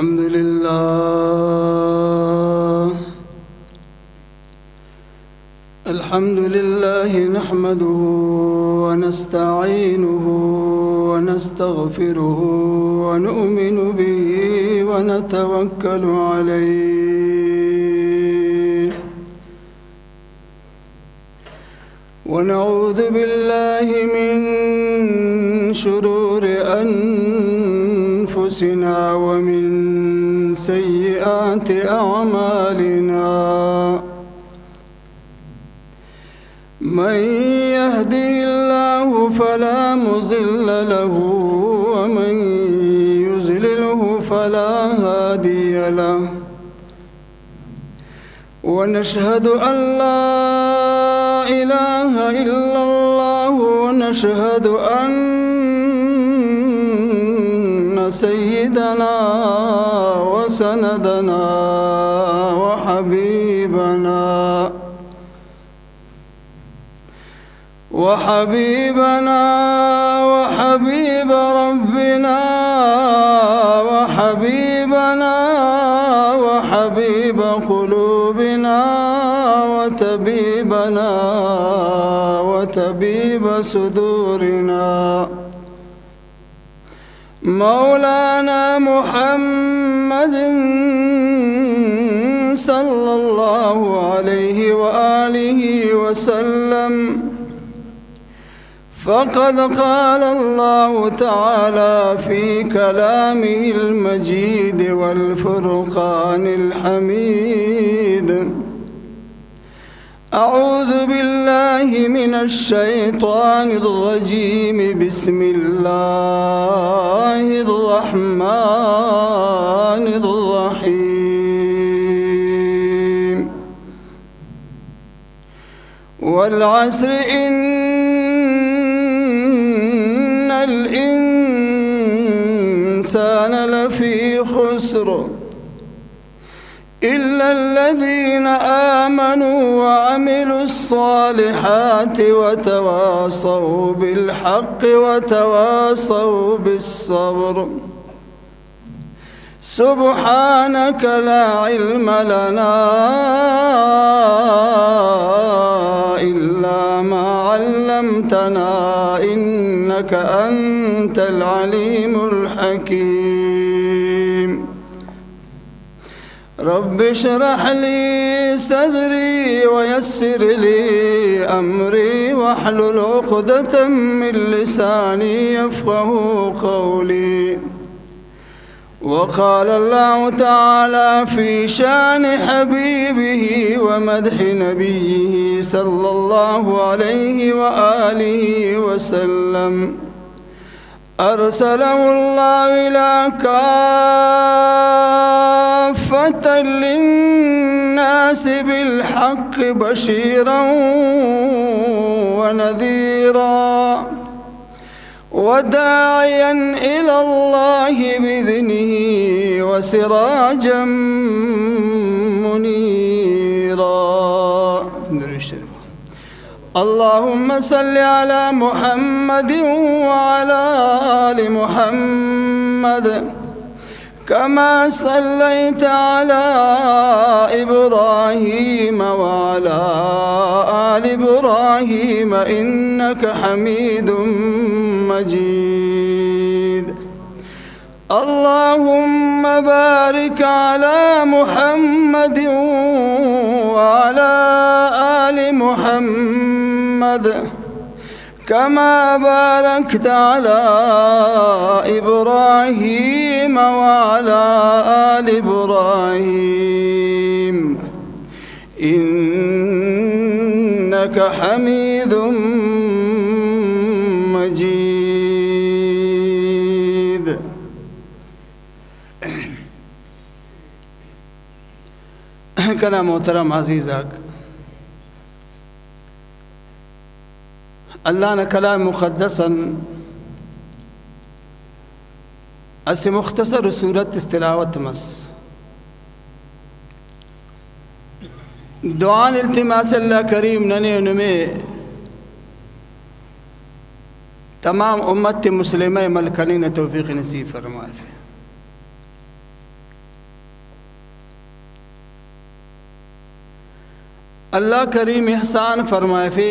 الحمد لله نحمده ونستعينه ونستغفره ونؤمن به ونتوكل عليه ونعوذ بالله من شرور أنفسنا ومن سيئات أعمالنا من يهده الله فلا مضل له ومن يضلله فلا هادي له ونشهد أن لا إله إلا الله ونشهد أن سيدنا وسندنا وحبيبنا وحبيب ربنا وحبيب قلوبنا وطبيب صدورنا مولانا محمد صلى الله عليه وآله وسلم فقد قال الله تعالى في كلامه المجيد والفرقان الحميد أعوذ بالله من الشيطان الرجيم بسم الله الرحمن الرحيم والعصر إن الإنسان لفي خسر إلا الذين آمنوا وعملوا الصالحات وتواصوا بالحق وتواصوا بالصبر سبحانك لا علم لنا إلا ما علمتنا إنك أنت العليم الحكيم رب اشرح لي صدري ويسر لي أمري واحلل عقدة من لساني يفقه قولي وقال الله تعالى في شان حبيبه ومدح نبيه صلى الله عليه وآله وسلم أرسله الله إلى كافة للناس بالحق بشيرا ونذيرا وداعيا إلى الله بإذنه وسراجا منيرا. اللهم صل على محمد وعلى آل محمد كما صليت على إبراهيم وعلى آل إبراهيم إنك حميد مجيد. اللهم بارك على محمد وعلى آل محمد كما باركت على إبراهيم وعلى آل إبراهيم إنك حميد مجيد. کنا محترم عزیزاک اللہ نے کلام مقدسا اس مختصر صورت استلاوت مس دعان التماس اللہ کریم ننے نمے تمام امت مسلمہ ملکنین توفیق نصیب فرمائے. اللہ کریم احسان فرمائے فے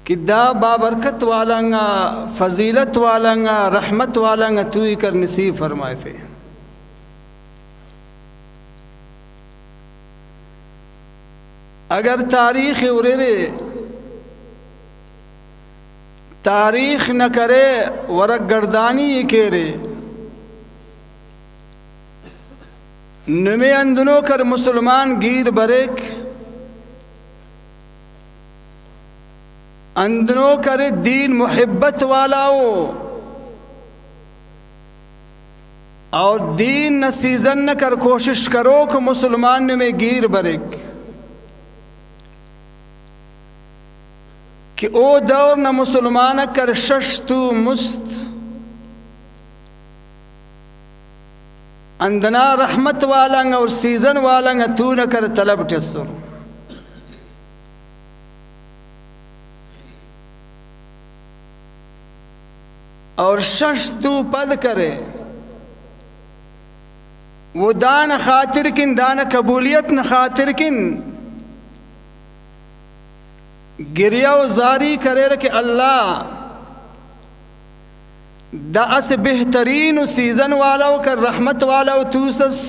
کہ دا بابرکت والنگا فضیلت والنگا رحمت والنگا توی کر نصیب فرمائے فے اگر تاریخ ارے تاریخ نہ کرے ورق گردانی یہ کہرے نمے اندنوں کر مسلمان گیر بریک اندنوں کر دین محبت والا ہو اور دین نہ سیزن نہ کر کوشش کرو کہ مسلمان نمے گیر بریک کہ او دور نہ مسلمان کر شش تو مست اندنا رحمت والنگ اور سیزن والنگ تو نہ کر طلب ٹسر اور شش تو پد کرے وہ دان خاطر کن دان قبولیت نہ خاطر کن گریہ و زاری کرے کہ اللہ دا اس بہترین و سیزن والا و کر رحمت والا و توسس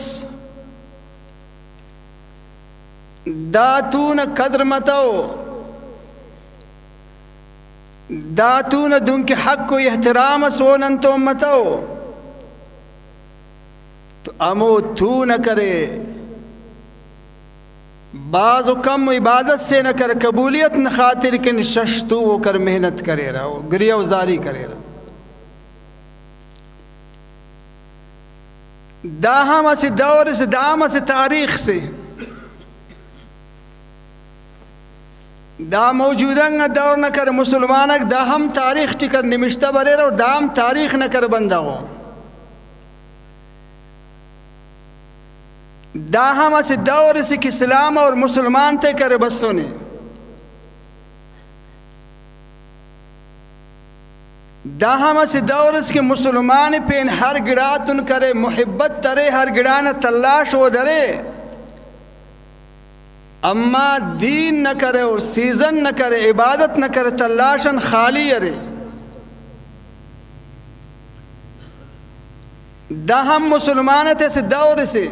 دا تو نہ قدر متو دا تو نہ دن کے حق و احترام سونن تو متو تو امو تو نہ کرے بعض و کم عبادت سے نہ کر قبولیت نہ خاطر کن شش تو وہ کر محنت کرے رہا گریہ و زاری کرے رہا دا ہم اسی دور سے دا ہم اسی تاریخ سے دا موجودنگ دور نہ کر مسلمانک دا ہم تاریخ ٹکر نمشتہ برے رہا دا ہم تاریخ نہ کر بندہ ہو دا ہم اسی دور سے کہ اسلام اور مسلمان تے کر بستوں نے دا ہم اسی دور سے کہ مسلمان پین ہر گڑاتن کرے محبت ترے ہر گڑانا تلاش ہو درے اما دین نہ کرے اور سیزن نہ کرے عبادت نہ کرے تلاشن خالی ارے دا ہم مسلمان تے سے دور سے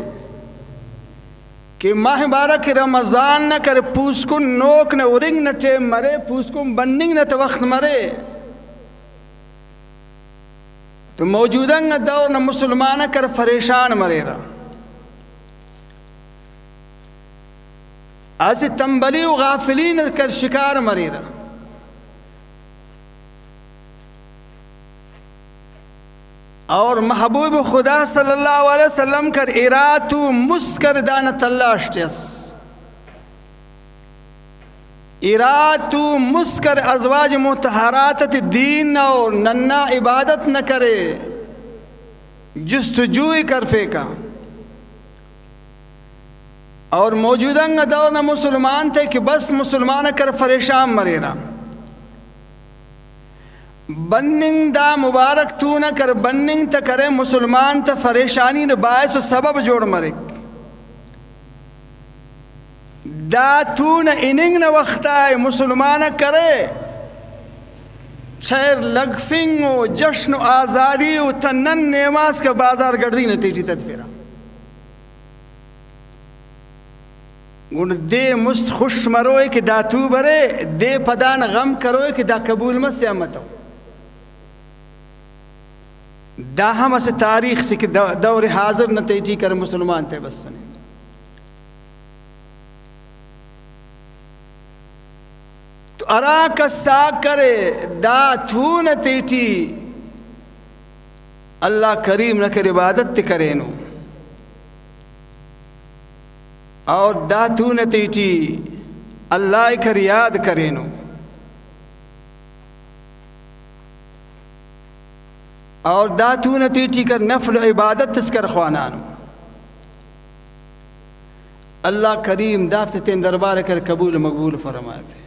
کہ ماہ بارک رمضان نہ کر پوسکن نوک نہ ارنگ نہ ٹیم مرے پوسکن بننگ نہ تو وقت مرے تو موجودنگ دور نہ مسلمان کر فریشان مرے رہا ایسے تنبلی و غافلین کر شکار مرے رہا اور محبوب خدا صلی اللہ علیہ وسلم کر اراتو مسکر دان تلاشتیس اراتو مسکر ازواج متحرات دین اور ننا عبادت نہ کرے جستجوئی کر پھینکا اور موجودنگ دور نہ مسلمان تھے کہ بس مسلمان کر فریشان مرے رہا بننگ دا مبارک تو نہ کر بننگ تا کرے مسلمان تا فریشانی نہ باعث و سبب جوڑ مرے دا تو نہ اننگ نہ وقت آئے مسلمان کرے چھیر لگفنگ و جشن و آزادی و تنن نیماز کا بازار گردی نہ تیجی تدفیرہ گوڑ دے مست خوش مروئے کہ دا تو برے دے پدان غم کروئے کہ دا قبول مت سے امتو دا ہم اسے تاریخ سے کہ دور حاضر نتیجی کر مسلمان تے بس سنے تو اراک ساک کرے دا تو نتیجی اللہ کریم نہ کر عبادت تے کرے نو اور دا تو نتیجی اللہ کر یاد کرے نو اور دا تو نتیجی کر نفل و عبادت اس کر خوانانو اللہ کریم دافت تین دربار کر قبول مقبول فرمائے تھے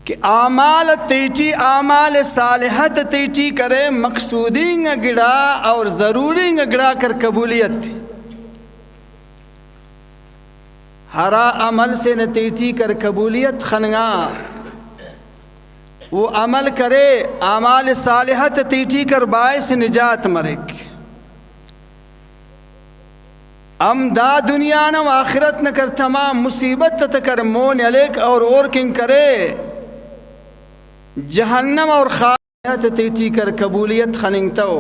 کہ اعمال تیٹی اعمال صالحت تیٹی کرے مقصودی گڑا اور ضروری گڑا کر قبولیت ہرا عمل سے نتیٹی کر قبولیت خنگا وہ عمل کرے اعمال صالحت تیٹی کر باعث نجات مرک ام دا دنیا نو آخرت نہ کر تمام مصیبت تکر مون علیک اور کنگ کرے جہنم اور خواہت تیٹی کر قبولیت خننگتو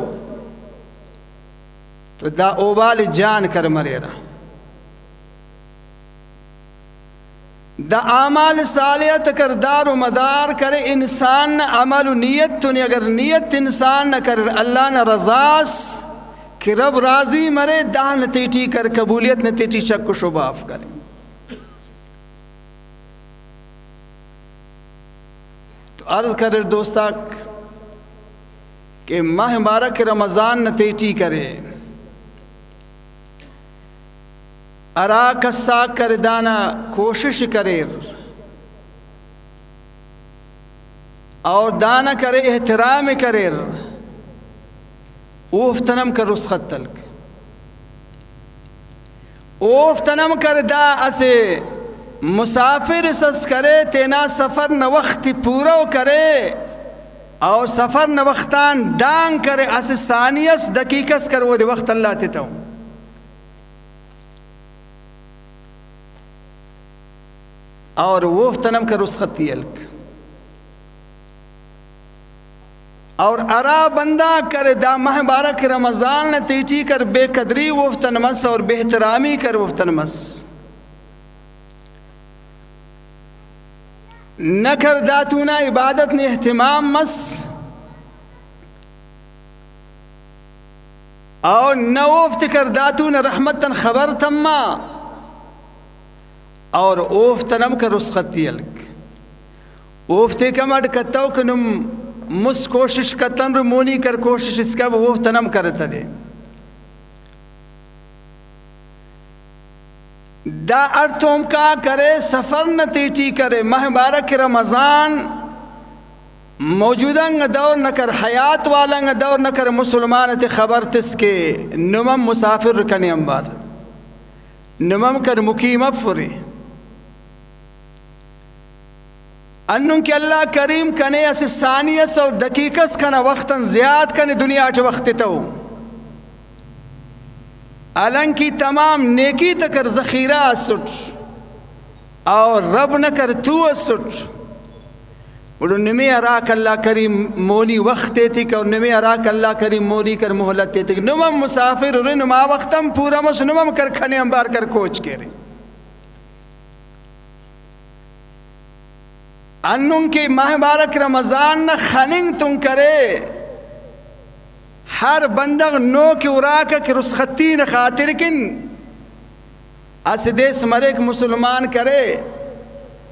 تو دا اوبال جان کر مرے رہا دا اعمال صالحت کر دار و مدار کرے انسان عمل و نیت تو اگر نیت انسان نہ کر اللہ نہ رضاس کہ رب راضی مرے دا نتیٹی کر قبولیت نتیٹی شک و شباف کرے تو عرض کرے دوستا کہ ماہ مبارک رمضان نتیٹی کرے ارا کسا کر دانا کوشش کرے اور دانا کرے احترام کرے اوفتنم کر رسخت تلک اوفتنم کر دا اسے مسافر سس کرے تینا سفر نہ وقت پورو کرے اور سفر نہ وقتان دان کرے اسے ثانیس دقیقس کر وہ دے وقت اللہ تیتا ہوں اور وفتنم کر رسخت تیلک اور ارا بندہ کر دا ماہ بارک رمضان تیٹی کر بے قدری وفتن مس اور بے احترامی کر وفتن مس نہ کر داتونا عبادت نے اہتمام مس اور نہ وفت کر داتونا رحمتن خبر تما اور اوفتنم کر رسخت تیلک اوفتے کمڑ کتاو کنم مس کوشش کتن رمونی کر کوشش اس کا وہ تنم کرتا دے دا ارتوم کا کرے سفر نتیٹی کرے ماہ بارک رمضان موجودہ دور نہ کر حیات والا دور نہ کر مسلمان تے خبر تس کے نمم مسافر کنے امبار نمم کر مقیم افری انہوں کہ اللہ کریم کنے اسے ثانیس اور دقیقس کنا وقتاً زیاد کنے دنیا چا وقت تو علن کی تمام نیکی تکر ذخیرہ سٹ اور رب نہ کر تو سٹ اور نمی اراک اللہ کریم مونی وقت تک اور نمی اراک اللہ کریم مونی کر محلت تک نمم مسافر اور نما وقتاً پورا مس نمم کر کھنے امبار کر کوچ کے رہے انہوں کے ماہ بارک رمضان نہ خننگ تم کرے ہر بندغ نو کی اراکہ کی رسختی نہ خاطر کن اس دیس مرے مسلمان کرے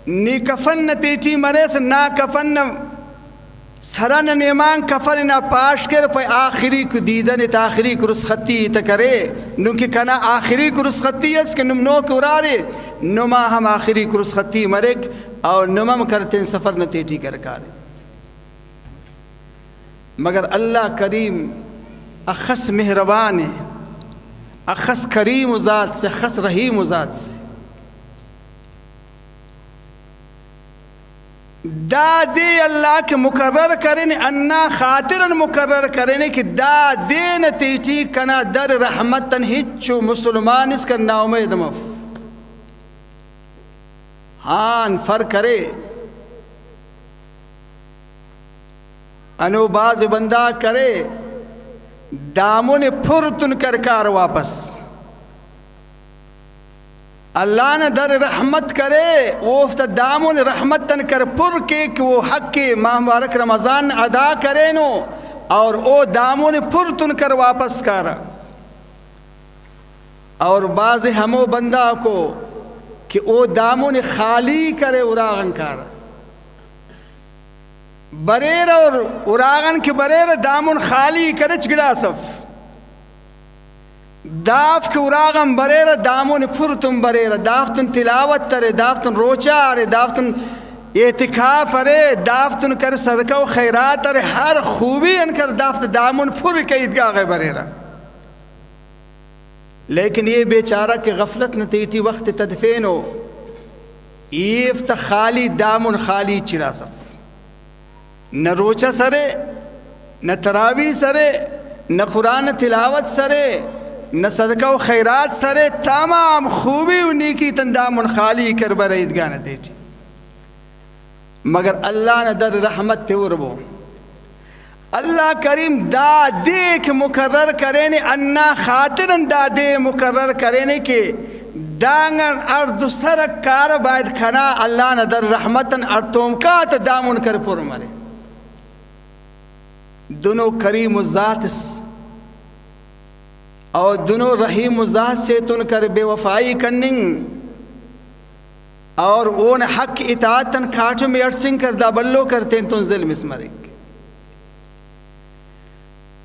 نی کفن نہ تیٹی مرے سے نا کفن نہ سرن نیمان کفن نہ پاش کر پہ آخری کو دیدن تا آخری کو رسختی تا کرے نم کی کنا آخری کو رسختی اس کہ نم نو کی ارارے نما ہم آخری کو رسختی مرک اور نمم کرتے ہیں سفر نتیٹی کر کارے مگر اللہ کریم اخص مہربان ہے اخص کریم ذات سے اخص رحیم ذات سے دا دے اللہ کے مقرر کرنے انا خاطرن مقرر کرنے کہ دا دے نتیٹی کنا در رحمتن ہچو مسلمان اس کا ناؤمید مف ہاں فرق کرے انو باز بندہ کرے دامن پھر تن کر کار واپس اللہ نے در رحمت کرے وہ دامن رحمت تن کر پر کے کہ وہ حق کے ماہ مبارک رمضان ادا کرے نو اور او دامن پھر تن کر واپس کارا اور بعض ہمو بندہ کو کہ او دامن خالی کرے اراغن کارا بریر اور اراغن کے بریر دامن خالی کرے چگڑا صف داف کے اراغن بریر دامن پھر تم بریر دافتن تلاوت ترے دافتن روچا آرے دافتن اعتکاف ارے دافتن کر صدقہ و خیرات ارے ہر خوبی ان کر دافت دامن پھر کے عیدگاہ برے رہا. لیکن یہ بیچارہ کہ غفلت نہ تیٹی وقت تدفین ہو ایفت خالی دامن خالی چڑا سب نہ روچہ سرے نہ تراوی سرے نہ قرآن تلاوت سرے نہ صدقہ و خیرات سرے تمام خوبی انہی کی تن دامن خالی کر بر عیدگاہ نہ تیٹی. مگر اللہ نہ در رحمت تے وربو اللہ کریم دا دیکھ مقرر کرنے انا خاطرن دا دے مقرر کرنے کہ دانگن ارد سرک کار باید کھنا اللہ نہ در رحمتن ارتومکات دامن کر پر مرے. دونوں کریم الذات اور دونوں رحیم الذات سے تن کر بے وفائی کننگ اور اون حق اطاعتن کھاٹو میں ارسنگ کر دا بلو کرتے ہیں تن ظلم اس مرک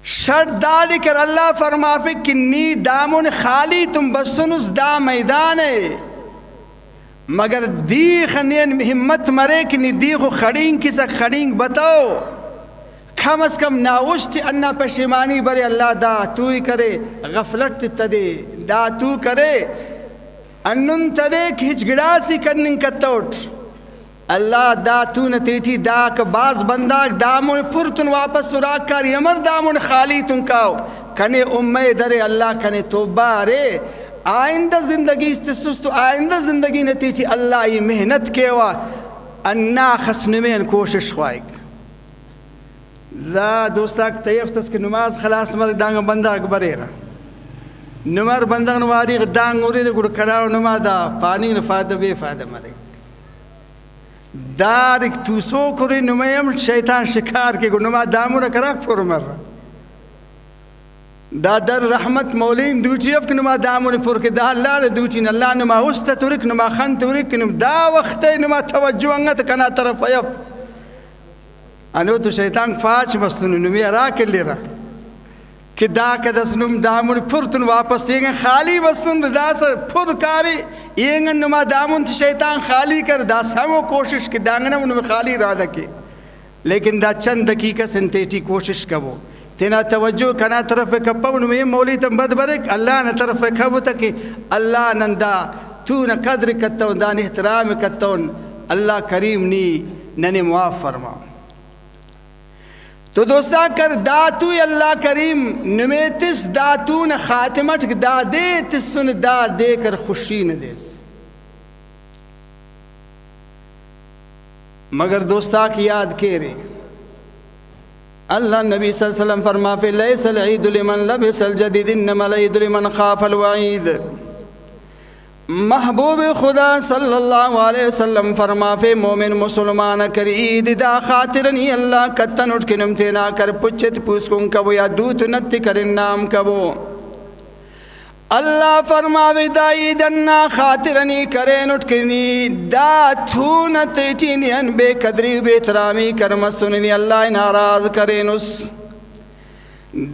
شرط دادی کر اللہ فرمافی کہ نی دامن خالی تم بسنس دا میدان ہے مگر دیخ نین ہمت مرے کہ نی دیخ خڑینگ کسا خڑینگ بتاؤ کم از کم ناوشتی انا پشیمانی برے اللہ دا تو ہی کرے غفلت تدے دا تو کرے انن تدے کہ ہچ گڑاسی کننگ کتوٹ اللہ دا تو نتیٹی دا کہ باز بنداک دامن پرتن واپس سراک کر یمر دامن خالی تن کاؤ کنے امے درے اللہ کنے توبہ رے آئندہ زندگی استسست آئندہ زندگی نتیٹی اللہ یہ محنت کیوا انا خسنمین کوشش خواہک ذا دوستاک تیختس کہ نماز خلاص مر دانگ بنداک برے رہا نمر بنداک نواری دانگ اوری دے گوڑ کھڑاو نما دا پانی نفادہ بے فادہ مرے دارک تو سو کری نمیم شیطان شکار کے گو نما دامو نکراک پر مر رہا دا در رحمت مولین دوچی اب کہ نما دامو نپور کے دا اللہ نے دوچین اللہ نما استا تورک نما خان تورک نما دا وقت نما توجہ انگت کنا طرف ایف انو تو شیطان فاچ مستنو نمی راک لی رہا کہ دا کدس نم دامن پرتن واپس یہ خالی بستن دا سا پر کاری یہ نما دامن تو شیطان خالی کر دا سامو کوشش کہ دانگنا انہوں خالی را دکے لیکن دا چند دقیقہ سنتیٹی کوشش کبو تینا توجہ کنا طرف کپا انہوں میں مولی تم بد برک اللہ نا طرف کبو تکی اللہ نندا تو نا قدر کتون دا احترام کتون اللہ کریم نی معاف فرماؤ. تو دوستا کر داتو اللہ کریم نمیتس داتو نا خاتمت دا دے تسن دا دے کر خوشی نہ دیس مگر دوستا کی یاد کے رہے اللہ نبی صلی اللہ علیہ وسلم فرما فی لیس العید لمن لبس الجدید انما العید لمن خاف الوعید. محبوب خدا صلی اللہ علیہ وسلم فرما فی مومن مسلمان کر عید دا خاطرنی اللہ کتن اٹھ کنم تینا کر پچت پوسکن کبو یا دوت نت کرن نام کبو اللہ فرماوی دا عیدنا خاطرنی کرین اٹھ کنی دا تھونت چینین بے قدری بے ترامی کرمسننی اللہ ناراض کرین اس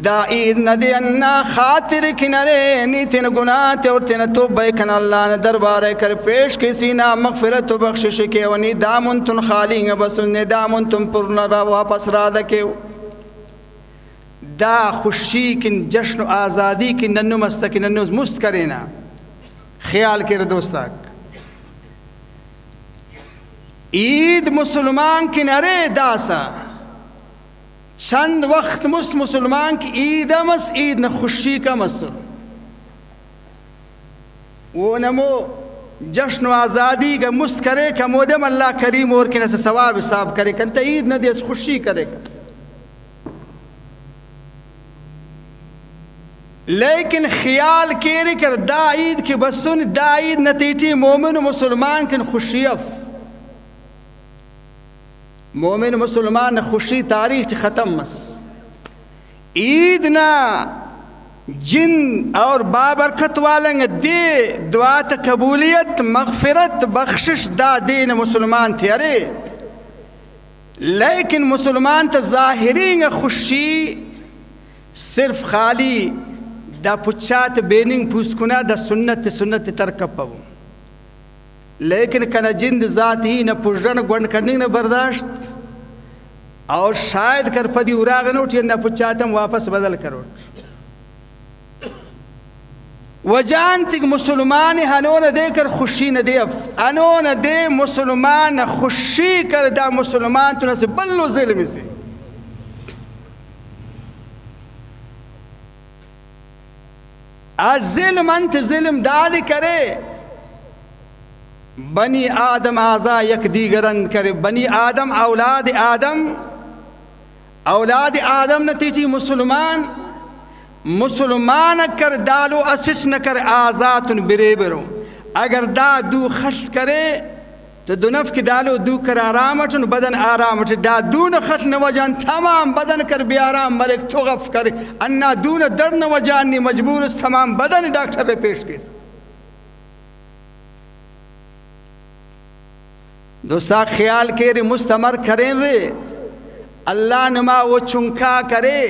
دا عید ندی انا خاطر کنرے نی تین گناہ تے اور تین توبہ کن اللہ نے دربارے کر پیش کسی نا مغفرت و بخشش کے ونی دامن تن خالی ہیں بس انہیں دامن تن پرنا را واپس را دکے دا خوشی کن جشن و آزادی کی ننو مستکی ننو مست کرینا خیال کر دوستاک عید مسلمان کنرے داسا چند وقت مسلمان کی عید امس عید نہ خوشی کا مستر وہ نمو جشن و آزادی کا مست کرے کہ مودم اللہ کریم اور کن سے ثواب حساب کرے کنتا عید نہ دے خوشی کرے گا لیکن خیال کیرے کر دا عید کی بسن دا عید نتیٹی مومن و مسلمان کن خوشی اف مومن مسلمان خوشی تاریخ ختم مس عید نا جن اور بابرکت والنگ دے دعات قبولیت مغفرت بخشش دا دین مسلمان تھے ارے لیکن مسلمان تا ظاہرین خوشی صرف خالی دا پچات بیننگ پوسکنا دا سنت ترکب پاو لیکن کنا جند ذات ہی نہ پجرن گونڈ کرنی نہ برداشت اور شاید کر پدی اراغن اٹھ نہ پچاتم واپس بدل کرو وجان تک مسلمان ہنون دے کر خوشی نہ دے انون دے مسلمان خوشی کر دا مسلمان تو نہ سے بلنو ظلم سے از ظلم انت ظلم داد کرے بنی آدم آزا یک دیگرن کرے بنی آدم اولاد آدم نتیجی مسلمان کر دالو اسچ نہ کر آزاتن برے برو اگر دا دو خلط کرے تو دو نف کی دالو دو کر آرامتن بدن آرامتن دا دو نخلط نوجان تمام بدن کر بی آرام ملک تغف کرے انا دون درد نوجانی مجبور اس تمام بدن ڈاکٹر رے پیش کیسا دوستا خیال کے رے مستمر کریں رے اللہ نما وہ چنکا کرے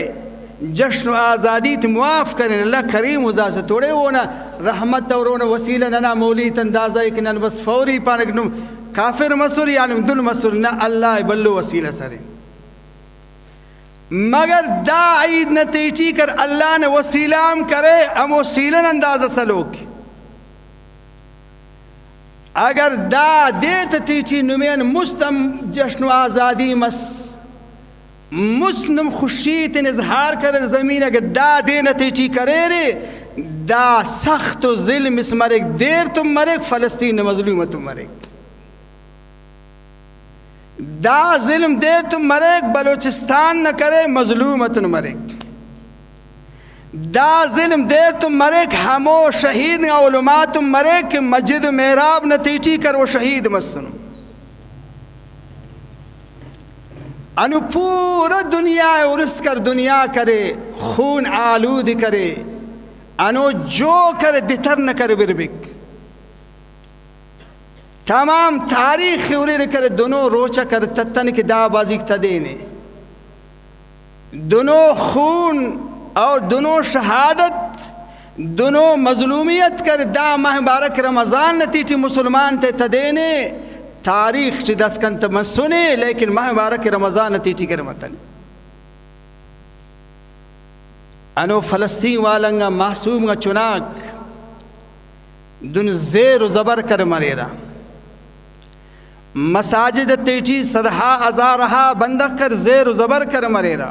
جشن و آزادی تی معاف کریں اللہ کریم ازاسے توڑے وہ نا رحمت اور وسیلہ ننا مولیت اندازہ ایک نن بس فوری پانک نم کافر مصر یعنی دل مصر نا اللہ بلو وسیلہ سرے مگر دا عید نتیجی کر اللہ نے وسیلام کرے ہم وسیلہ اندازہ سلوک اگر دا دیت تیچی نمین مستم جشن و آزادی مسلم خوشیت اظہار کر زمین اگر دا دینا تیچی کرے رے دا سخت و ظلم اس مرک دیر تم مرک فلسطین مظلومت تم مرک دا ظلم دیر تم مرک بلوچستان نہ کرے مظلومت مرک دا ظلم دیر تم مرک ہمو شہید علماء تم مرک مسجد محراب نتیجی کر وہ شہید مسنو انو پورا دنیا ارس کر دنیا کرے خون آلود کرے انو جو کر دتر نہ کر بربک تمام تاریخ اوری کر دونوں روچا کر تتن کی دا بازی تدینے دونوں خون اور دونوں شہادت دونوں مظلومیت کر دا ماہ بارک رمضان نتیجی مسلمان تے تدینے تاریخ چی دس کنت من سنے لیکن ماہ بارک رمضان نتیجی کر متن انو فلسطین والنگا محسوم گا چناک دن زیر و زبر کر مریرا مساجد تیجی صدہا ازارہا بندق کر زیر و زبر کر مریرا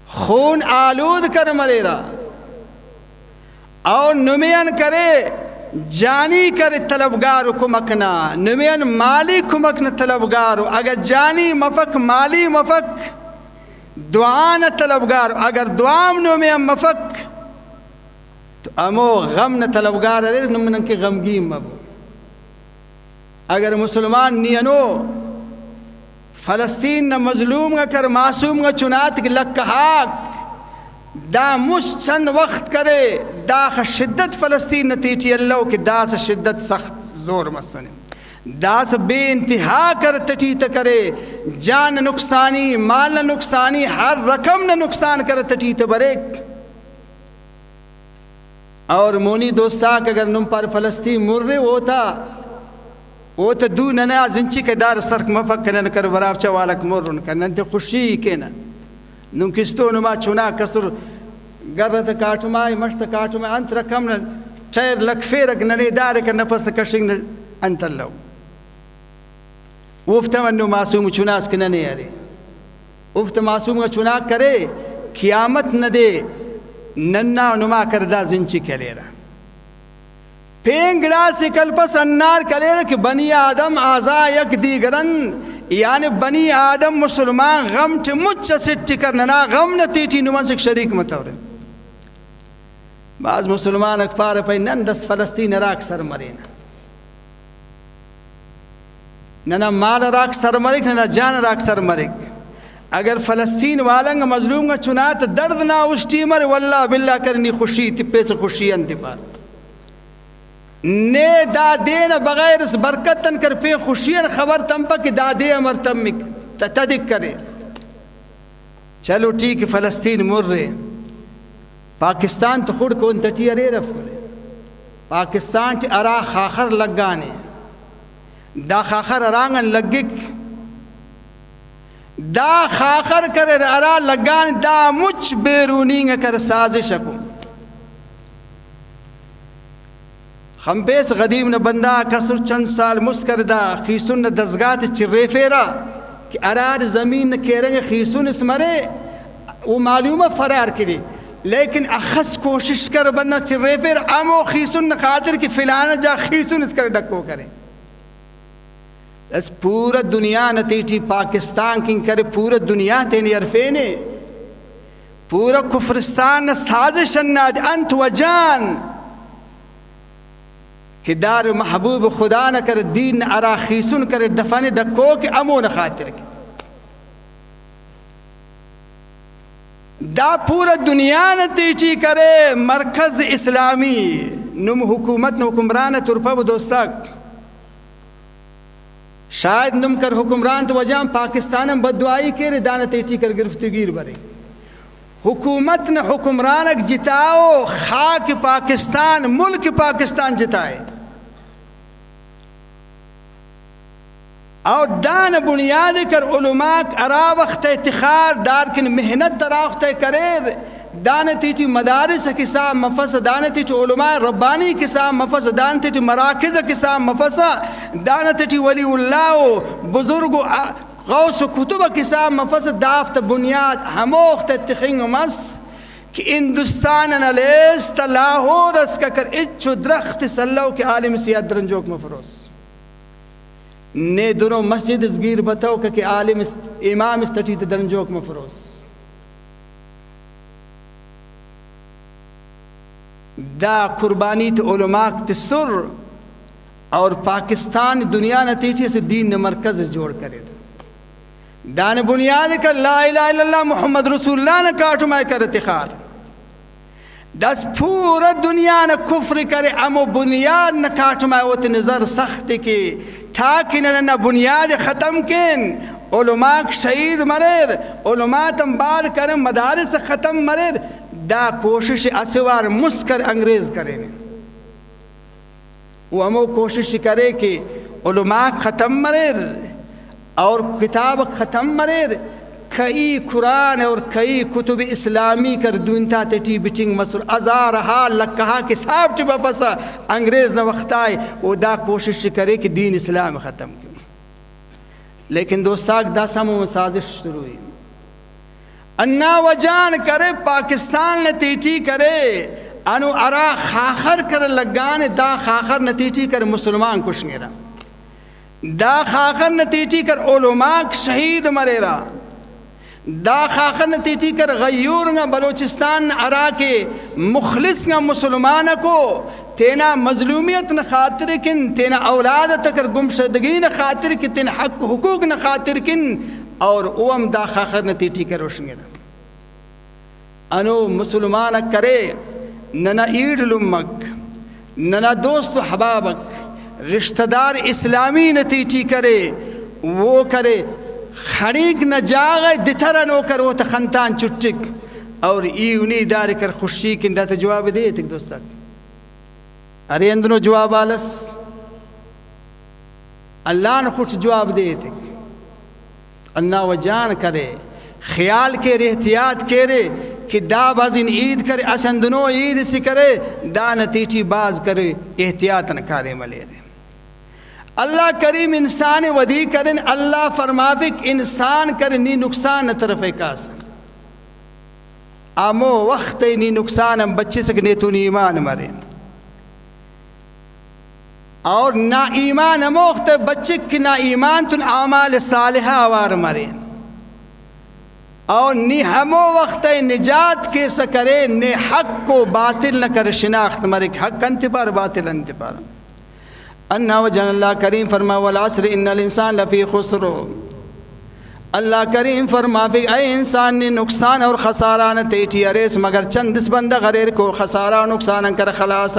خون آلود کر مریرا اور نمین کرے جانی کر طلبگارو کمکنا نمین مالی کمکنا طلبگارو اگر جانی مفک مالی مفک دعان طلبگارو اگر دعام نمین مفک تو امو غم نہ طلبگار رہے نمین کے غمگیم مبو اگر مسلمان نینو فلسطین نہ مظلوم گا کر معصوم گا چنات کی لکہاک دا مش چند وقت کرے دا شدت فلسطین نتیجی اللہ کی دا سے شدت سخت زور مسنے دا سے بے انتہا کر تٹیت کرے جان نقصانی مال نقصانی ہر رقم نہ نقصان کر تٹیت بریک اور مونی دوستاک اگر نم پر فلسطین مر رہے ہوتا وہ تو دو ننا زنچی کے دار سرک مفکرن کر وراب چوالک مرن کرنن تے خوشی کینا نم کستو نما چنا کسر گرت کاٹمائی مشت کاٹمائی انت رکم چیر لکفے رک ننے دار کر نفس کشنگ انت اللہ افت منو معصوم چناس کے ننے ارے افت معصوم چنا کرے قیامت نہ دے ننا نما کردہ زنچی کے لے رہا پینگڑا سے کلپس انار کلے رہا کہ بنی آدم آزا یک دیگرن یعنی بنی آدم مسلمان غم چھ مچ سٹ کرنا غم نتیٹی نمان سے شریک متورے بعض مسلمان اکپار پہ نن دس فلسطین راک سر مرینا ننا مال راک سر مرک ننا جان راک سر مرک اگر فلسطین والنگ مظلوم گا چنات درد نہ اس ٹیمر واللہ باللہ کرنی خوشی تپے سے خوشی انتبار نے دا دین بغیر اس برکتن کر پہ خوشین خبر تم پا کہ دا دے امر تم تدک کرے چلو ٹھیک فلسطین مر رہے پاکستان تو خود کو انتٹی ارے رف رہے پاکستان ٹی ارا خاخر لگانے دا خاخر ارانگن لگک دا خاخر کر ارا لگان دا مچ بیرونی کر سازش کو ہم پیس غدیم نہ بندہ کسر چند سال مسکر دا خیسون نہ دزگات چرے فیرا کہ ارار زمین نہ کیرنگ خیسون اس مرے وہ معلومہ فرار کری لیکن اخص کوشش کر بندہ چرے فیر امو خیسون نہ خاطر کہ فلانا جا خیسون اس کر ڈکو کریں اس پورا دنیا نتیٹی پاکستان کی کرے پورا دنیا تینی عرفینے پورا کفرستان سازش ناد انت و جان کہ دار محبوب خدا نہ کر دین ارا خیسون کر دفن ڈکو کہ امو نہ خاطر کی دا پورا دنیا نتیٹی کرے مرکز اسلامی نم حکومت نہ حکمران ترپا و دوستاک شاید نم کر حکمران تو وجہ پاکستان میں بددعائی کے رے دانہ تیٹی کر گرفتگیر برے حکومت نے حکمرانک جتاؤ خاک پاکستان ملک پاکستان جتائے اور دان بنیاد کر علماء ارا وقت اتخار دار کن محنت تراخت کرے دان تیٹی مدارس کسا مفس دان تیٹی علماء ربانی کسا مفس دان تیٹی مراکز کسا مفس دان تیٹی ولی اللہ بزرگ غوث کتب کسا مفس دافت بنیاد ہموخت اتخنگ مس کہ ہندوستان نلیست لاہور اس کا کر اچھو درخت سلو کے عالم سیاد درنجوک مفروس نے دونوں مسجد ازگیر بتاؤ کہ عالم امام استٹی درنجوک مفروس دا قربانی تے علماء تے سر اور پاکستان دنیا نتیجے سے دین نے مرکز جوڑ کرے دان بنیاد کر لا الہ الا اللہ محمد رسول اللہ نے کاٹو میں کر اتخار دس پورا دنیا نے کفر کرے امو بنیاد نہ کاٹو میں ہوتے نظر سخت کے تاکہ نہ بنیاد ختم کن علماء شہید مریر علماء تم بعد کریں مدارس ختم مریر دا کوشش اسوار مسکر انگریز کریں وہ ہمو کوشش کرے کہ علماء ختم مریر اور کتاب ختم مریر کئی قرآن اور کئی کتب اسلامی کر دونتا تیٹی بچنگ مسور ازار حال لکہا کہ صاحب چبا فسا انگریز نہ وقت آئے وہ دا کوشش کرے کہ دین اسلام ختم کرے لیکن دوستاک دا سامو سازش شروع ہوئی انا وجان کرے پاکستان نتیٹی کرے انو ارا خاخر کر لگان دا خاخر نتیٹی کر مسلمان کشنگیرا دا خاخر نتیٹی کر علماء شہید مریرا دا خاخر نتیٹی کر غیور گا بلوچستان ارا کے مخلص گا مسلمان کو تینا مظلومیت نہ خاطر کن تینا اولاد تکر گمشدگی نہ خاطر کن تینا حق حقوق نہ خاطر کن اور اوم دا خاخر نتیٹی کر روشنگینا انو مسلمان کرے ننا ایڈ لمک ننا دوست و حبابک رشتہ دار اسلامی نتیٹی کرے وہ کرے خڑیک نہ جاغے دتھرا نو کر وہ تخنتان چٹک اور ایونی دار کر خوشی کن دا جواب دے تک دوستک ارے اندنو جواب آلس اللہ نے خوش جواب دے تک اللہ و جان کرے خیال کے رے احتیاط کے رے کہ دا بازن عید کرے اسندنو عید سی کرے دا نتیٹی باز کرے احتیاط نہ کرے ملے رے اللہ کریم انسان ودی کرن اللہ فرمافک انسان کرنی نقصان طرف کاس آمو وقت نی نقصان ہم بچے سکنے تو نی ایمان مرے اور نا ایمان موقت بچے کی نا ایمان تن اعمال صالحہ آوار مرے اور نی ہمو وقت نجات کے سکرے نے حق کو باطل نہ کر شناخت مرے حق انتبار باطل انتبار انہا وجن اللہ کریم فرما والعصر ان الانسان لفی خسر اللہ کریم فرما فی اے انسان نے نقصان اور خسارہ نہ تیٹی اریس مگر چند اس بندہ غریر کو خسارہ و نقصان کر خلاص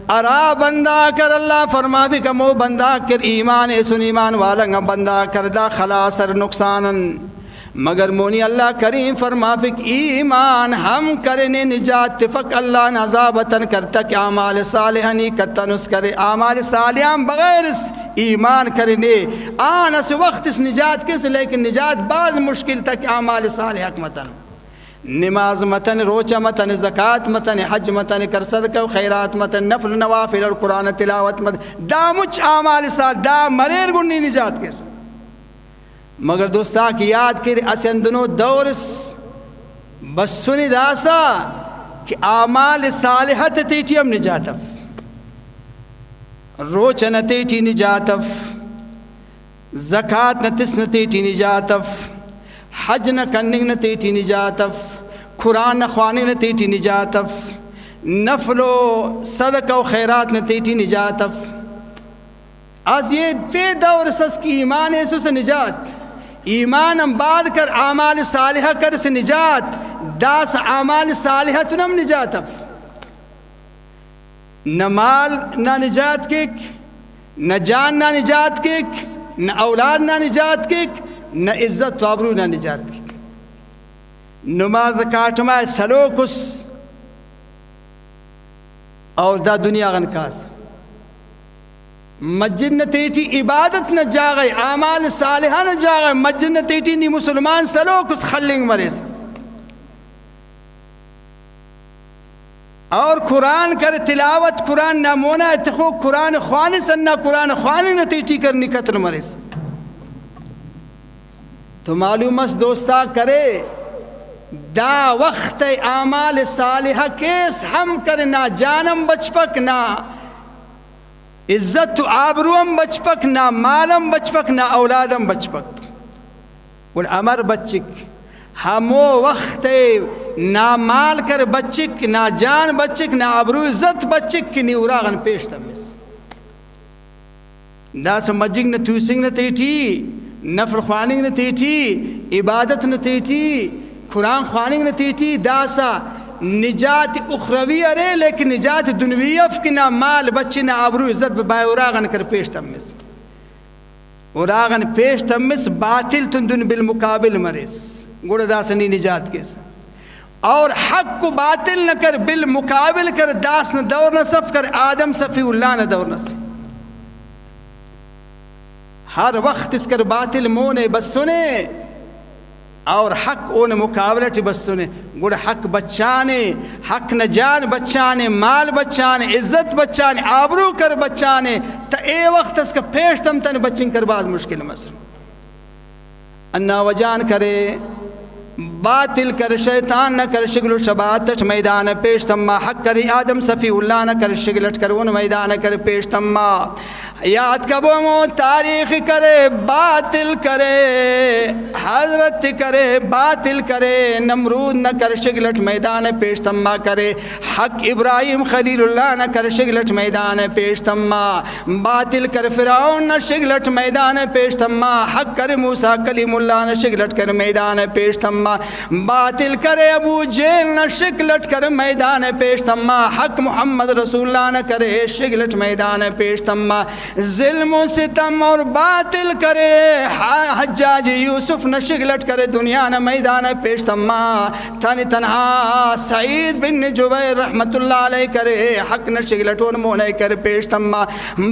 ارا بندہ کر اللہ فرما فی کمو بندہ کر ایمان سن ایمان والا بندہ کردہ خلاص نقصان مگر مونی اللہ کریم فرما فک ایمان ہم کرنے نجات فک اللہ نذابتن کرتا کہ اعمال صالحہ نی کتن اس کرے اعمال صالحہ بغیر اس ایمان کرنے آن اس وقت اس نجات کس لیکن نجات بعض مشکل تک اعمال صالحہ متن نماز متن روچہ متن زکوٰۃ متن حج متن کر صدقہ و خیرات متن نفل نوافل اور قرآن تلاوت متن دا مچ اعمال صالح دا مریر گنی نجات کس مگر دوستا کی یاد کر اسن دنو دورس بس سنی داسا کہ اعمال صالحت تیٹی ہم نجاتف روچہ نتیٹی نجاتف زکاة نتس نتیٹی نجاتف حج نہ کننگ نتیٹی نجاتف قرآن نخوانی نتیٹی نجاتف نفل و صدقہ و خیرات نتیٹی نجاتف از یہ پہ دور سس کی ایمان ایسو سے نجات ایمان ہم بعد کر اعمال صالحہ کر سے نجات داس اعمال صالحہ تنم نجاتف نہ مال نہ نجات کک نہ جان نہ نجات کک نہ اولاد نہ نجات کک نہ عزت و آبرو نہ نجات کک نماز کاٹمائے سلوکس اور دا دنیا غنکاس مسجد نہ تیٹی عبادت نہ جاگئے اعمال صالحہ نہ جاگئے مسجد نہ تیٹی نی مسلمان سلوکس خلنگ مریس اور قرآن کر تلاوت قرآن نامونہ اتخو قرآن خوانی سننا قرآن خوانی نہ تیٹی کر نکتر مریس تو معلوم اس دوستا کرے دا وقت اعمال صالحہ کیس ہم کرنا جانم بچپک نہ عزت و آبروم بچپک نہ مالم بچپک نہ اولادم بچپک والعمر بچک ہمو وقت نہ مال کر بچک نہ جان بچک نہ آبرو عزت بچک کی نیوراغن پیش تمیز دا سا مجنگ نہ توسنگ نہ تیٹی نفر خواننگ نہ تیٹی عبادت نہ تیٹی قرآن خواننگ نہ تیٹی دا سا نجات اخروی ارے لیکن نجات دنوی افک نہ مال بچی نہ آبرو عزت بائے اراغن کر پیش تمس اراغن پیش تمس باطل تندن بالمقابل مریس گوڑا داسنی نجات کیس اور حق کو باطل نہ کر بالمقابل کر داس نہ دور نہ صف کر آدم صفی اللہ نہ دور نہ صف ہر وقت اس کر باطل مونے بس سنے اور حق اون مقابلت بس سنے گوڑا حق بچانے حق نہ جان بچانے مال بچانے عزت بچانے آبرو کر بچانے تا اے وقت اس کا پیش تم تن بچن کر باز مشکل مصر انا وجان کرے باطل کر شیطان نہ کر شگل و شباتش میدان پیش تما حق کری آدم صفی اللہ نہ کر شگلٹ کر ان میدان کر پیش تما یاد کبو مو تاریخ کرے باطل کرے حضرت کرے باطل کرے نمرود نہ کر شگلٹ میدان پیش تما کرے حق ابراہیم خلیل اللہ نہ کر شگلٹ میدان پیش تما باطل کر فرعون نہ شگلٹ میدان پیش تما حق کر موسیٰ کلیم اللہ نہ شگلٹ کر میدان پیش تما باطل کرے ابو جیل نہ شگلٹ کر میدان پیش تما حق محمد رسول اللہ نہ کرے شگلٹ میدان پیش تما ظلم و ستم اور باطل کرے حجاج یوسف نہ شگلٹ کرے دنیا نہ میدان پیش تما تنہا سعید بن جبیر رحمت اللہ علیہ کرے حق نہ شگلٹون مونے کر پیش تما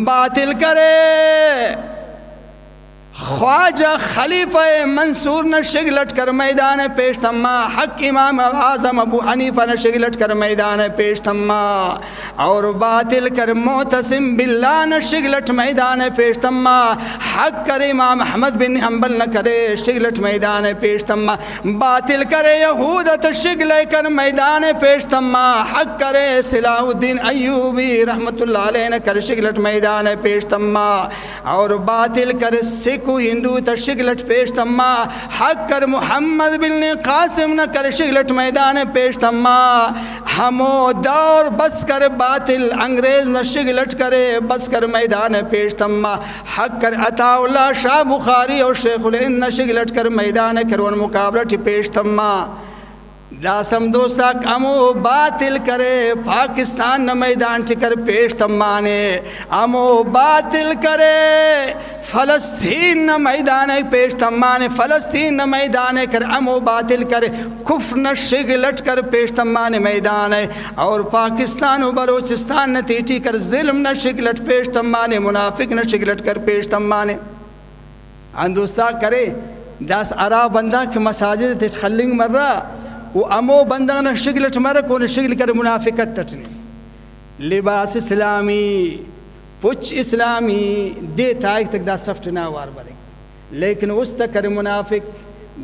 باطل کرے خواجہ خلیفہ منصور نہ شگلٹ کر میدان پیش تما حق امام اعظم ابو حنیفہ نہ شگلٹ کر میدان پیش تما اور باطل کر معتصم باللہ نہ شگلٹ میدان پیش تما حق کر امام احمد بن حنبل نہ کرے شگلٹ میدان پیش تما باطل کرے یہودت شگلے کر میدان پیش تما حق کرے صلاح الدین ایوبی رحمت اللہ علیہ نہ کر شگلٹ میدان پیش تما اور باطل کر سکھ کو ہندو تشگلٹ پیش تما حق کر محمد بن قاسم نہ کر شگلٹ میدان پیش تما ہمو دور بس کر باطل انگریز نہ شگلٹ کرے بس کر میدان پیش تما حق کر عطا اللہ شاہ بخاری اور شیخ الہند نہ شگلٹ کر میدان کرون مقابلت پیش تما داسم دوستا امو باطل کرے پاکستان نہ میدان چکر پیش تمانے امو باطل کرے فلسطین نہ میدان پیش تمانے فلسطین نہ میدان کر امو باطل کرے کفر نہ شگلٹ کر پیش تمانے میدان اور پاکستان و بلوچستان نہ تیٹی کر ظلم نہ شگلٹ پیش تمانے منافق نہ شگلٹ کر پیش تمانے دوستا کرے داس ارا بندہ کہ مساجد تیٹ خلنگ مر رہا وہ امو بندہ نہ شگلٹ مرک وہ نہ شگل کر منافقت تٹنے لباس اسلامی پچ اسلامی دے تائک تک دا سفٹ ناوار برے لیکن اس تک کر منافق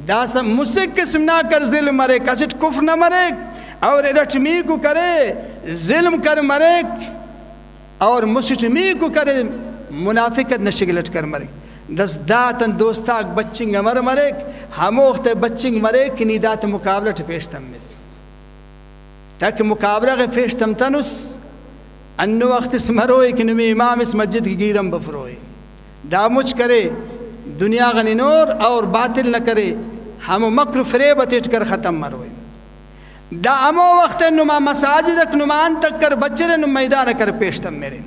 دا سب مسک قسم نہ کر ظلم مرے کسٹ کفر نہ مرے اور رٹمی کو کرے ظلم کر مرے اور مسٹمی کو کرے منافقت نہ شگلٹ کر مرے دس داتن دوستاک بچنگ امر مرک ہموخت بچنگ مرک کنی دات مقابلہ پیشتم مس تاک مقابلہ کے پیشتم تنس انو وقت اس مروئی کنمی امام اس مسجد کی گیرم بفروئی دا مجھ کرے دنیا غنی نور اور باطل نہ کرے ہم مکر فریبت اٹھ کر ختم مروئی دا امو وقت نما مساجدک نمان تک کر بچر نم میدان کر پیشتم میرے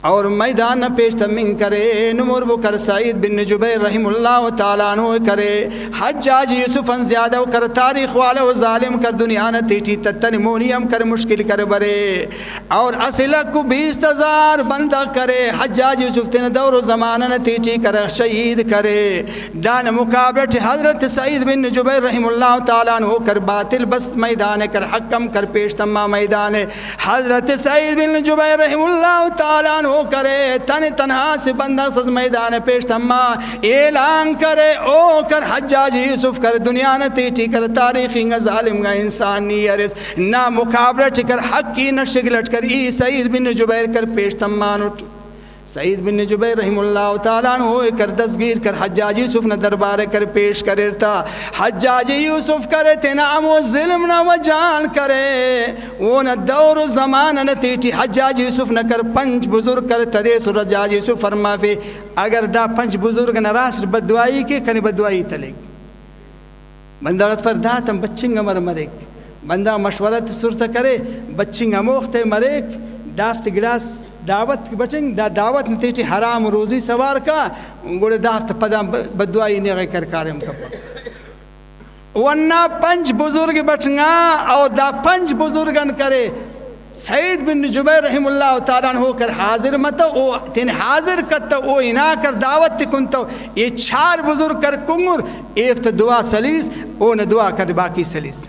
اور میدان پیشتم من کرے نمور وہ کر سعید بن جبیر رحم اللہ تعالیٰ عنہ کرے حجاج یوسفن زیادہ کر تاریخ والا و ظالم کر دنیا نہ تیٹی تتن مونیم کر مشکل کر برے اور اصلک کو 20,000 بندہ کرے حجاج یوسف تین دور و زمانہ نہ تیٹی کر شہید کرے دان مقابلت حضرت سعید بن جبیر رحم اللہ تعالیٰ عنہ کر باطل بس میدان کر حکم کر پیشتم میدان حضرت سعید بن جبیر رحم اللہ تعالیٰ عنہ ہو کرے تن تنہا سے بندہ سز میدان پیش تما اعلان کرے او کر حجاج یوسف کر دنیا نہ تیٹی کر تاریخی نہ ظالم گا انسان نی ارس نہ مقابلہ کر حق کی نہ شگلٹ کر ای سعید بن جبیر کر پیش تمان اٹھ سعید بن جبیر رحم اللہ تعالیٰ عنہ کر دستگیر کر حجاج یوسف نہ دربار کر پیش کرتا حجاج یوسف کرے تینا امو ظلم نہ وجان کرے وہ نہ دور و زمان نہ تیٹی حجاج یوسف نہ کر 5 بزرگ کر تدیس و حجاج یوسف فرما فی اگر دا 5 بزرگ نہ راس بددعائی کے کنی بددعائی تلک بندہ غد پر دا تم بچنگ مر مرک بندہ مشورت صورت کرے بچنگ موخت مرک دافت گلاس دعوت بچنگ دا دعوت نتیجی حرام روزی سوار کا گوڑے دافت پدا بددعائی نیغے کر کارم کپا ورنہ 5 بزرگ بچنگا اور دا 5 بزرگن کرے سعید بن جبیر رحم اللہ تعالیٰ ہو کر حاضر مت او تین حاضر کت او انا کر دعوت کنتو یہ 4 بزرگ کر کنگر ایفت دعا سلیس او نہ دعا کر باقی سلیس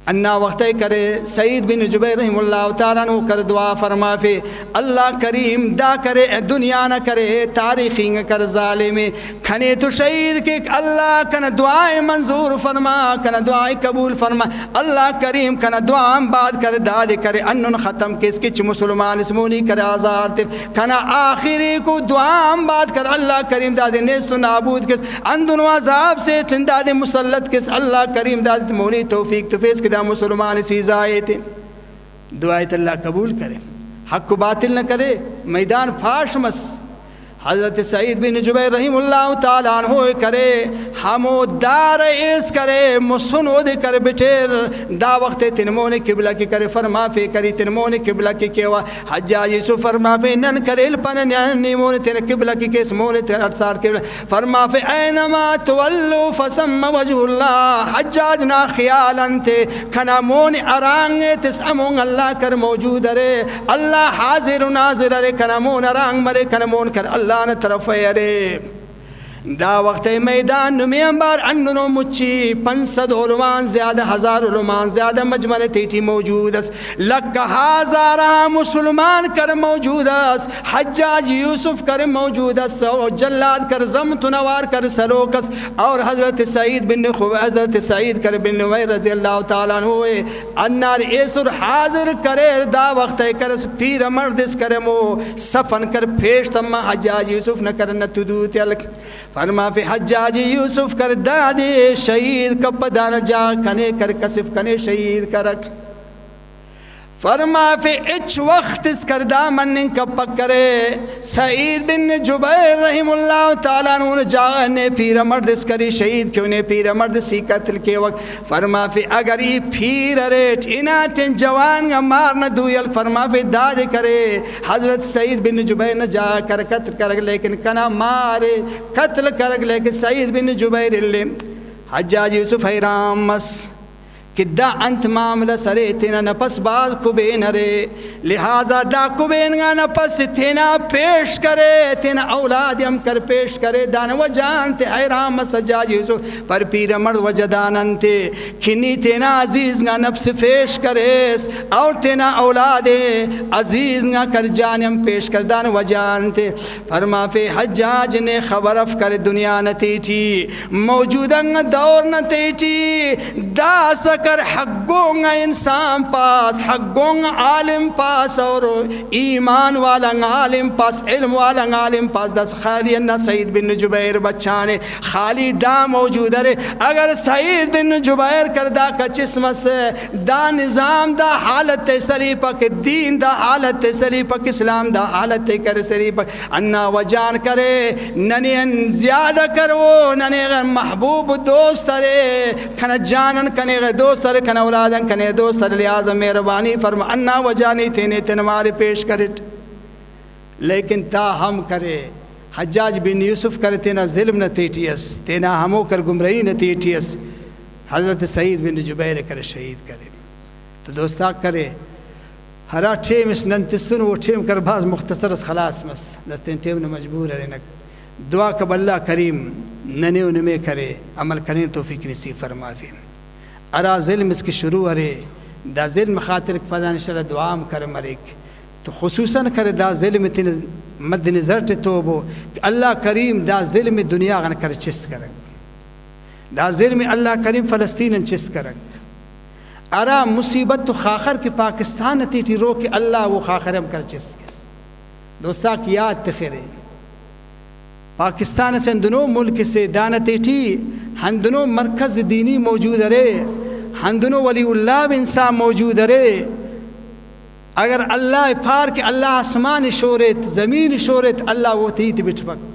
انا وقت کرے سعید بن جبیر رحم اللہ تعالیٰ عنہ کر دعا فرما فی اللہ کریم دا کرے دنیا نہ کرے تاریخی کر ظالم کھنے تو شہید کے اللہ کن دعائے منظور فرما کن دعائے قبول فرما اللہ کریم کن دعا بعد کر داد کرے انن ختم کس کچھ مسلمان اسمونی کر آزار تے کن آخری کو دعا بعد کر اللہ کریم داد نیست و نابود کس اندن و عذاب سے داد مسلط کس اللہ کریم داد مونی توفیق تفیز دا مسلمان سیزائے تھے دعائیت اللہ قبول کرے حق کو باطل نہ کرے میدان فاش مس حضرت سعید بن جبیر رحم اللہ تعالیٰ عنہ کرے ہمو دار ایس کرے مسنود کر بٹیر دا وقت تنمون قبلہ کی کرے فرما فی کری تنمون قبلہ کی کیوا حجاج یوسف فرما فی نن کرے الپن نیمون تن قبلہ کی کیس مون تن اٹسار قبلہ فرما فی اینما تولو فسم وجہ اللہ حجاج نا خیالا تے کھنا مون ارانگ تس امون اللہ کر موجود رے اللہ حاضر و ناظر رے کھنا مون ارانگ مرے کھنا مون کر اللہ نے طرف ہے دا وقت میدان نمیم بار اننو مچی 500 علمان زیادہ 1000 علمان زیادہ مجمع تیٹی موجود اس لکہ ہزارہ مسلمان کر موجود اس حجاج یوسف کر موجود اس اور جلاد کر زمت نوار کر سلوکس اور حضرت سعید بن حضرت سعید کر بن نویر رضی اللہ تعالیٰ ہوئے انار ایسر حاضر کرے دا وقت کر پیر مردس کر مو سفن کر پیشتم حجاج یوسف نہ کر نتدو تلک فرما فی حجاج یوسف کر دادے شہید کپ دان جا کنے کر کسف کنے شہید کرک فرما فی اچ وقت اس کردہ من کب پکرے سعید بن جبیر رحم اللہ تعالیٰ نے جانے پیر مرد اس کری شہید کیوں نے پیر مرد سی قتل کے وقت فرما فی اگر یہ پیر ریٹ اناتیں جوان گا مارنا دویل فرما فی داد کرے حضرت سعید بن جبیر نے جا کر قتل کرگ لیکن کنا مارے قتل کرگ لیکن سعید بن جبیر اللہ حجاج یوسف حیرام مس کہ دا انت معاملہ سرے تینا نپس باز کبین رے لہذا دا کبین گا نپس تینا پیش کرے تینا اولاد یم کر پیش کرے دان و جانتے حیرام مسجاج یوسف پر پیر مرد و جداننتے کھنی تینا عزیز گا نفس پیش کرے اور تینا اولاد عزیز گا کر جانم پیش کر دان و جانتے فرما فی حجاج نے خبر اف کر دنیا نتیٹی موجودہ دور نتیٹی دا سکر حق گونگا انسان پاس حق گونگا عالم پاس اور ایمان والا عالم پاس علم والا عالم پاس دس خالی انہ سعید بن جبیر بچانے خالی دا موجود ہے اگر سعید بن جبیر کردہ کا چسم سے دا نظام دا حالت سری پک دین دا حالت سری پک اسلام دا حالت کر سری پک انہ وجان کرے ننی زیادہ کرو ننی محبوب دوست رے کھنا جانن کنے دوست رے کھنا اولادن کنے دوست رے لہذا مہربانی فرما انہ وجانی تینے تنمارے پیش کرت لیکن تا ہم کرے حجاج بن یوسف کرے تینا ظلم نہ تیٹیس تینا ہمو کر گمرہی نہ تیٹیس حضرت سعید بن جبیر کرے شہید کرے تو دوستا کرے ہرا ٹھیم اس ننتسن وہ ٹھیم کر بعض مختصر اس خلاص مس دستین ٹھیم نہ مجبور ہے نک دعا کب اللہ کریم ننے انمے کرے عمل کریں توفیق نصیب فرما فیم ارا ظلم اس کی شروع ارے دا ظلم خاطر پدا انشاءاللہ دعام کر مریک تو خصوصاً کرے دا ظلم تین مد نظر توبو کہ اللہ کریم دا ظلم دنیا غن کر چس کرنگ دا ظلم اللہ کریم فلسطین چس کرنگ ارا مصیبت تو خاخر کے پاکستان تیٹی رو کہ اللہ وہ خاخر ہم کر چس کس دوستا کی یاد تخیرے پاکستان سے ہندنوں ملک سے دانتیٹی ہندنوں مرکز دینی موجود رے ہندنوں ولی اللہ انسان موجود رے اگر اللہ پھار کے اللہ آسمان شورت زمین شورت اللہ وہ تیت بٹھبک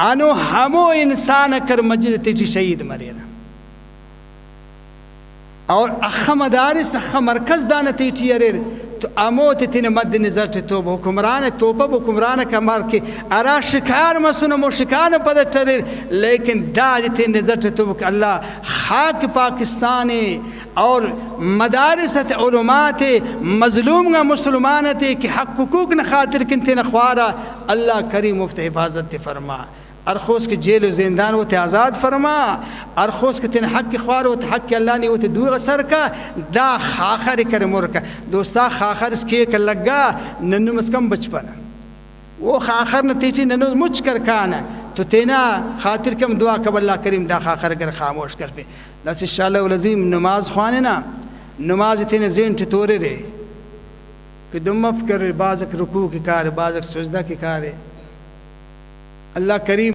آنو ہمو انسان کر مجد تیٹی شہید مرینا اور اخم مدارس اخم مرکز دانتیٹی ارے تو اموت تین مد نظر توب حکمران توپب حکمران کا مار کے ارا شکار مسون مو شکار پد ٹرے لیکن داد تین نظر توب کہ اللہ خاک پاکستانی اور مدارست علمات مظلوم گا مسلمانت کہ حق حقوق نہ خاطر کنتے نخوارا اللہ کریم مفت حفاظت فرما ارخوز کے جیل و زندان وہ تے آزاد فرما ارخوز کے تین حق خوار وہ تے حق اللہ نے وہ تے دور سر کا دا خاخر کر مرکا دوستا خاخر اس کے ایک لگا ننو مسکم بچپنا وہ خاخر نتیجی ننو مچ کر کانا تو تینا خاطر کم دعا کب اللہ کریم دا خاخر کر خاموش کر پہ دس انشاءاللہ والعظیم نماز خوانے نا نماز تین زین ٹھتورے رہے کہ دمف کر بعض رکوع کی کار بعض سجدہ کی کار اللہ کریم